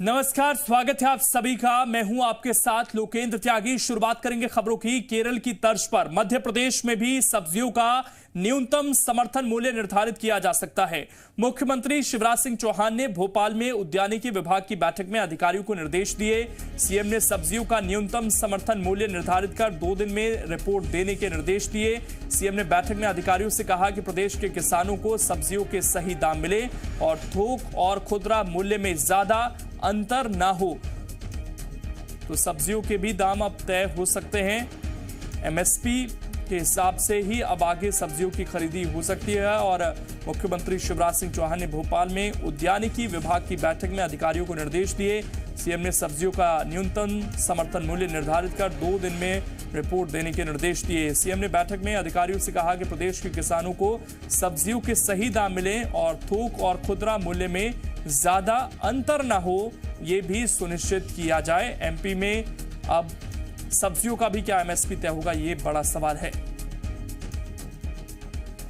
नमस्कार, स्वागत है आप सभी का। मैं हूं आपके साथ लोकेंद्र त्यागी। शुरुआत करेंगे खबरों की। केरल की तर्ज पर मध्य प्रदेश में भी सब्जियों का न्यूनतम समर्थन मूल्य निर्धारित किया जा सकता है। मुख्यमंत्री शिवराज सिंह चौहान ने भोपाल में उद्यानिकी विभाग की बैठक में अधिकारियों को निर्देश दिए। सीएम ने सब्जियों का न्यूनतम समर्थन मूल्य निर्धारित कर 2 दिन में रिपोर्ट देने के निर्देश दिए। सीएम ने बैठक में अधिकारियों से कहा कि प्रदेश के किसानों को सब्जियों के सही दाम मिले और थोक और खुदरा मूल्य में ज्यादा अंतर ना हो। तो सब्जियों के भी दाम अब तय हो सकते हैं। एमएसपी के हिसाब से ही अब आगे सब्जियों की खरीदी हो सकती है। और मुख्यमंत्री शिवराज सिंह चौहान ने भोपाल में उद्यानिकी विभाग की बैठक में अधिकारियों को निर्देश दिए। सीएम ने सब्जियों का न्यूनतम समर्थन मूल्य निर्धारित कर 2 दिन में रिपोर्ट देने के निर्देश दिए। सीएम ने बैठक में अधिकारियों से कहा कि प्रदेश के किसानों को सब्जियों के सही दाम मिले और थोक और खुदरा मूल्य में ज्यादा अंतर न हो, यह भी सुनिश्चित किया जाए। एमपी में अब सब्जियों का भी क्या एमएसपी तय होगा, ये बड़ा सवाल है।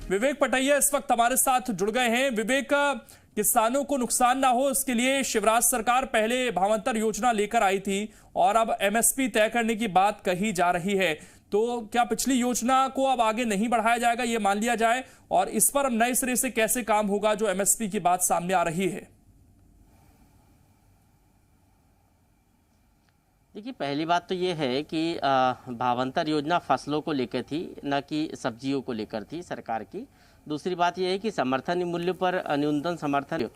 विवेक पटैया इस वक्त हमारे साथ जुड़ गए हैं। विवेक, किसानों को नुकसान ना हो इसके लिए शिवराज सरकार पहले भावांतर योजना लेकर आई थी और अब एमएसपी तय करने की बात कही जा रही है। तो क्या पिछली योजना को अब आगे नहीं बढ़ाया जाएगा, ये मान लिया जाए? और इस पर अब नए सिरे से कैसे काम होगा जो एमएसपी की बात सामने आ रही है? देखिए, पहली बात तो ये है कि भावांतर योजना फसलों को लेकर थी, न कि सब्जियों को लेकर थी सरकार की। दूसरी बात यह है कि समर्थन मूल्य पर न्यूनतम समर्थन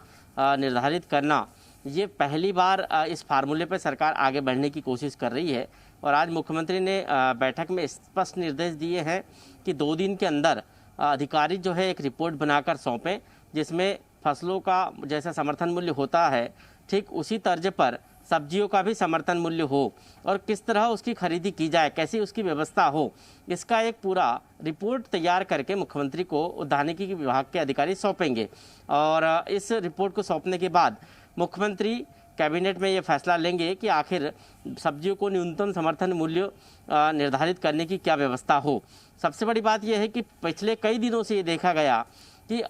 निर्धारित करना, ये पहली बार इस फार्मूले पर सरकार आगे बढ़ने की कोशिश कर रही है। और आज मुख्यमंत्री ने बैठक में स्पष्ट निर्देश दिए हैं कि 2 दिन के अंदर अधिकारी जो है एक रिपोर्ट बनाकर सौंपें, जिसमें फसलों का जैसा समर्थन मूल्य होता है ठीक उसी तर्ज पर सब्जियों का भी समर्थन मूल्य हो और किस तरह उसकी खरीदी की जाए, कैसी उसकी व्यवस्था हो, इसका एक पूरा रिपोर्ट तैयार करके मुख्यमंत्री को उद्यानिकी विभाग के अधिकारी सौंपेंगे। और इस रिपोर्ट को सौंपने के बाद मुख्यमंत्री कैबिनेट में ये फैसला लेंगे कि आखिर सब्जियों को न्यूनतम समर्थन मूल्य निर्धारित करने की क्या व्यवस्था हो। सबसे बड़ी बात यह है कि पिछले कई दिनों से ये देखा गया कि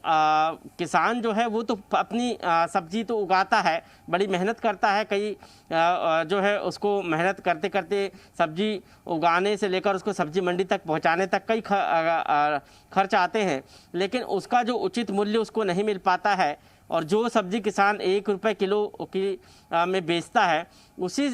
किसान जो है वो तो अपनी सब्जी तो उगाता है, बड़ी मेहनत करता है, कई जो है उसको मेहनत करते करते सब्जी उगाने से लेकर उसको सब्जी मंडी तक पहुंचाने तक कई खर्च आते हैं, लेकिन उसका जो उचित मूल्य उसको नहीं मिल पाता है। और जो सब्जी किसान 1 रुपये किलो की में बेचता है, उसी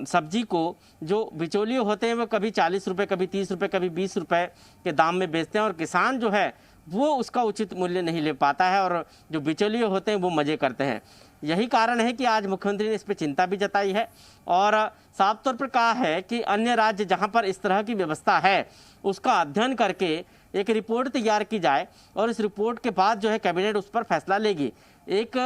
सब्जी को जो बिचौलिए होते हैं वो कभी 40 रुपये, कभी 30 रुपये, कभी 20 रुपये के दाम में बेचते हैं और किसान जो है वो उसका उचित मूल्य नहीं ले पाता है और जो बिचौलिए होते हैं वो मज़े करते हैं। यही कारण है कि आज मुख्यमंत्री ने इस पर चिंता भी जताई है और साफ तौर पर कहा है कि अन्य राज्य जहां पर इस तरह की व्यवस्था है उसका अध्ययन करके एक रिपोर्ट तैयार की जाए और इस रिपोर्ट के बाद जो है कैबिनेट उस पर फैसला लेगी। एक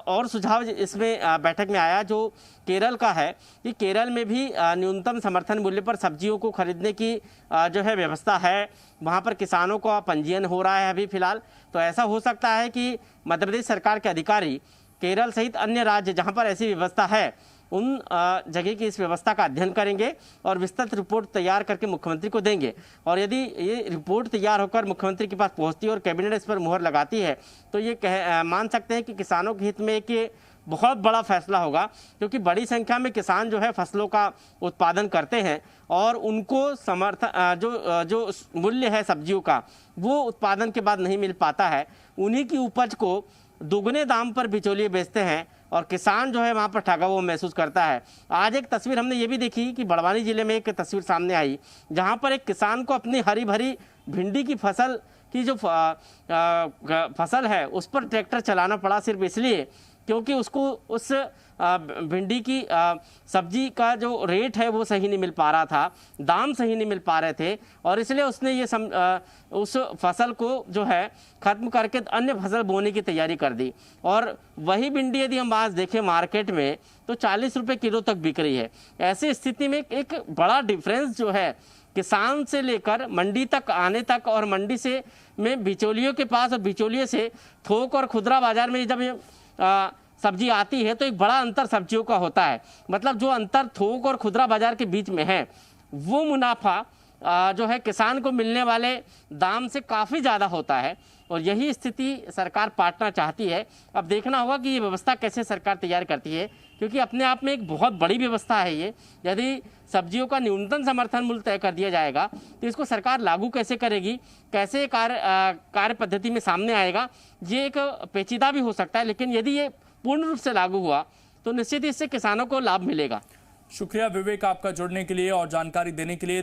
और सुझाव इसमें बैठक में आया जो केरल का है कि केरल में भी न्यूनतम समर्थन मूल्य पर सब्जियों को खरीदने की जो है व्यवस्था है। वहाँ पर किसानों का पंजीयन हो रहा है अभी फिलहाल। तो ऐसा हो सकता है कि मध्य प्रदेश सरकार के अधिकारी केरल सहित अन्य राज्य जहाँ पर ऐसी व्यवस्था है उन जगह की इस व्यवस्था का अध्ययन करेंगे और विस्तृत रिपोर्ट तैयार करके मुख्यमंत्री को देंगे। और यदि ये रिपोर्ट तैयार होकर मुख्यमंत्री के पास पहुंचती है और कैबिनेट इस पर मुहर लगाती है तो ये मान सकते हैं कि किसानों के हित में एक बहुत बड़ा फैसला होगा, क्योंकि बड़ी संख्या में किसान जो है फसलों का उत्पादन करते हैं और उनको जो मूल्य है सब्जियों का वो उत्पादन के बाद नहीं मिल पाता है। उन्हीं की उपज को दुगने दाम पर बिचौलिए बेचते हैं और किसान जो है वहाँ पर ठगा हुआ महसूस करता है। आज एक तस्वीर हमने ये भी देखी कि बड़वानी जिले में एक तस्वीर सामने आई जहाँ पर एक किसान को अपनी हरी भरी भिंडी की फसल की जो फसल है उस पर ट्रैक्टर चलाना पड़ा, सिर्फ इसलिए क्योंकि उसको उस भिंडी की सब्जी का जो रेट है वो सही नहीं मिल पा रहा था, दाम सही नहीं मिल पा रहे थे और इसलिए उसने ये उस फसल को जो है ख़त्म करके अन्य फसल बोने की तैयारी कर दी। और वही भिंडी यदि हम आज देखें मार्केट में तो 40 रुपये किलो तक बिक रही है। ऐसी स्थिति में एक बड़ा डिफरेंस जो है किसान से लेकर मंडी तक आने तक और मंडी से में बिचौलियों के पास और बिचौलिए से थोक और खुदरा बाजार में जब सब्जी आती है तो एक बड़ा अंतर सब्जियों का होता है। मतलब जो अंतर थोक और खुदरा बाजार के बीच में है वो मुनाफा जो है किसान को मिलने वाले दाम से काफ़ी ज़्यादा होता है और यही स्थिति सरकार पाटना चाहती है। अब देखना होगा कि ये व्यवस्था कैसे सरकार तैयार करती है, क्योंकि अपने आप में एक बहुत बड़ी व्यवस्था है ये। यदि सब्जियों का न्यूनतम समर्थन मूल्य तय कर दिया जाएगा तो इसको सरकार लागू कैसे करेगी, कैसे कार्य पद्धति में सामने आएगा, ये एक पेचीदा भी हो सकता है। लेकिन यदि ये पूर्ण रूप से लागू हुआ तो निश्चित ही इससे किसानों को लाभ मिलेगा। शुक्रिया विवेक आपका जुड़ने के लिए और जानकारी देने के लिए।